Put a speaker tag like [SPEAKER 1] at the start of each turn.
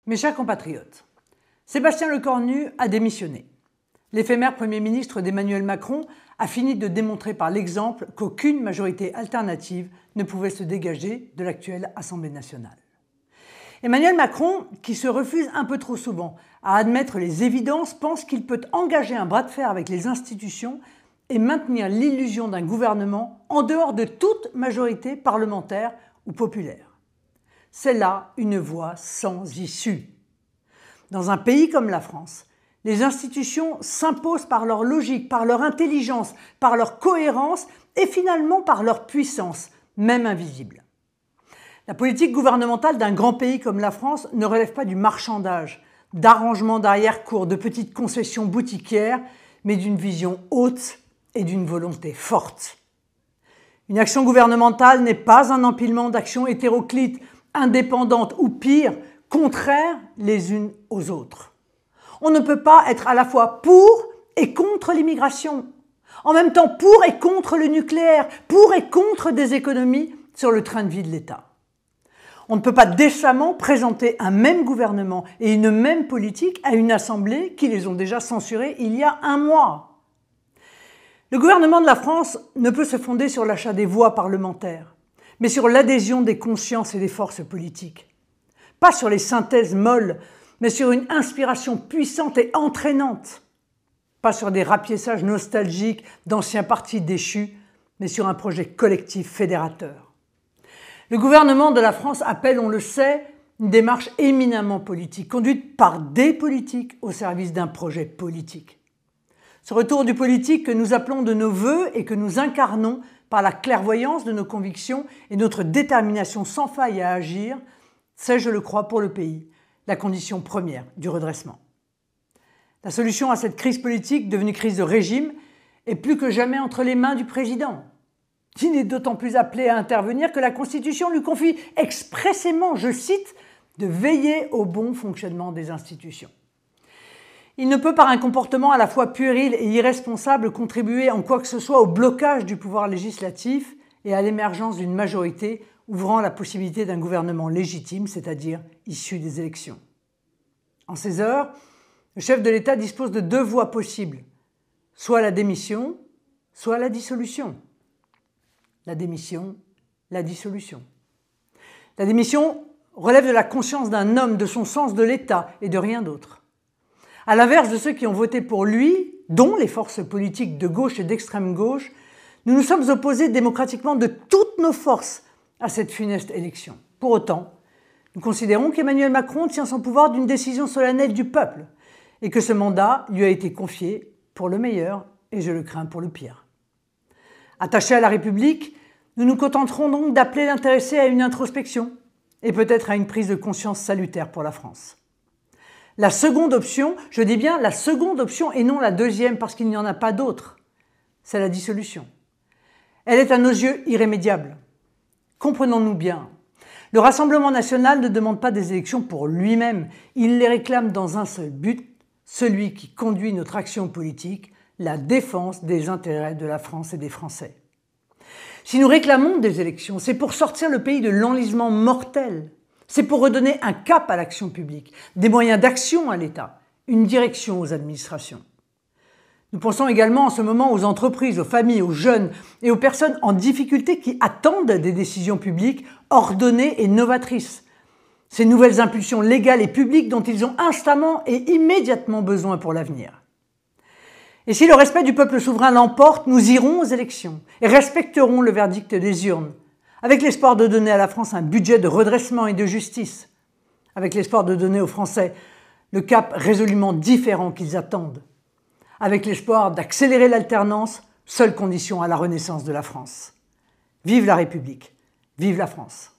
[SPEAKER 1] Mes chers compatriotes, Sébastien Lecornu a démissionné. L'éphémère Premier ministre d'Emmanuel Macron a fini de démontrer par l'exemple qu'aucune majorité alternative ne pouvait se dégager de l'actuelle Assemblée nationale. Emmanuel Macron, qui se refuse un peu trop souvent à admettre les évidences, pense qu'il peut engager un bras de fer avec les institutions et maintenir l'illusion d'un gouvernement en dehors de toute majorité parlementaire ou populaire. C'est là une voie sans issue. Dans un pays comme la France, les institutions s'imposent par leur logique, par leur intelligence, par leur cohérence et finalement par leur puissance, même invisible. La politique gouvernementale d'un grand pays comme la France ne relève pas du marchandage, d'arrangements d'arrière-cour, de petites concessions boutiquières, mais d'une vision haute et d'une volonté forte. Une action gouvernementale n'est pas un empilement d'actions hétéroclites, indépendantes ou pire, contraires les unes aux autres. On ne peut pas être à la fois pour et contre l'immigration, en même temps pour et contre le nucléaire, pour et contre des économies sur le train de vie de l'État. On ne peut pas décemment présenter un même gouvernement et une même politique à une assemblée qui les ont déjà censurés il y a un mois. Le gouvernement de la France ne peut se fonder sur l'achat des voix parlementaires, mais sur l'adhésion des consciences et des forces politiques. Pas sur les synthèses molles, mais sur une inspiration puissante et entraînante. Pas sur des rapiessages nostalgiques d'anciens partis déchus, mais sur un projet collectif fédérateur. Le gouvernement de la France appelle, on le sait, une démarche éminemment politique, conduite par des politiques au service d'un projet politique. Ce retour du politique que nous appelons de nos vœux et que nous incarnons par la clairvoyance de nos convictions et notre détermination sans faille à agir, c'est, je le crois, pour le pays, la condition première du redressement. La solution à cette crise politique, devenue crise de régime, est plus que jamais entre les mains du président. Il n'est d'autant plus appelé à intervenir que la Constitution lui confie expressément, je cite, de veiller au bon fonctionnement des institutions. Il ne peut, par un comportement à la fois puéril et irresponsable, contribuer en quoi que ce soit au blocage du pouvoir législatif et à l'émergence d'une majorité ouvrant la possibilité d'un gouvernement légitime, c'est-à-dire issu des élections. En ces heures, le chef de l'État dispose de deux voies possibles, soit la démission, soit la dissolution. La démission, la dissolution. La démission relève de la conscience d'un homme, de son sens de l'État et de rien d'autre. À l'inverse de ceux qui ont voté pour lui, dont les forces politiques de gauche et d'extrême gauche, nous nous sommes opposés démocratiquement de toutes nos forces à cette funeste élection. Pour autant, nous considérons qu'Emmanuel Macron tient son pouvoir d'une décision solennelle du peuple et que ce mandat lui a été confié pour le meilleur et, je le crains, pour le pire. Attachés à la République, nous nous contenterons donc d'appeler l'intéressé à une introspection et peut-être à une prise de conscience salutaire pour la France. La seconde option, je dis bien la seconde option et non la deuxième parce qu'il n'y en a pas d'autre, c'est la dissolution. Elle est à nos yeux irrémédiable. Comprenons-nous bien, le Rassemblement national ne demande pas des élections pour lui-même, il les réclame dans un seul but, celui qui conduit notre action politique, la défense des intérêts de la France et des Français. Si nous réclamons des élections, c'est pour sortir le pays de l'enlisement mortel. C'est pour redonner un cap à l'action publique, des moyens d'action à l'État, une direction aux administrations. Nous pensons également en ce moment aux entreprises, aux familles, aux jeunes et aux personnes en difficulté qui attendent des décisions publiques ordonnées et novatrices. Ces nouvelles impulsions légales et publiques dont ils ont instamment et immédiatement besoin pour l'avenir. Et si le respect du peuple souverain l'emporte, nous irons aux élections et respecterons le verdict des urnes, avec l'espoir de donner à la France un budget de redressement et de justice, avec l'espoir de donner aux Français le cap résolument différent qu'ils attendent, avec l'espoir d'accélérer l'alternance, seule condition à la renaissance de la France. Vive la République, vive la France.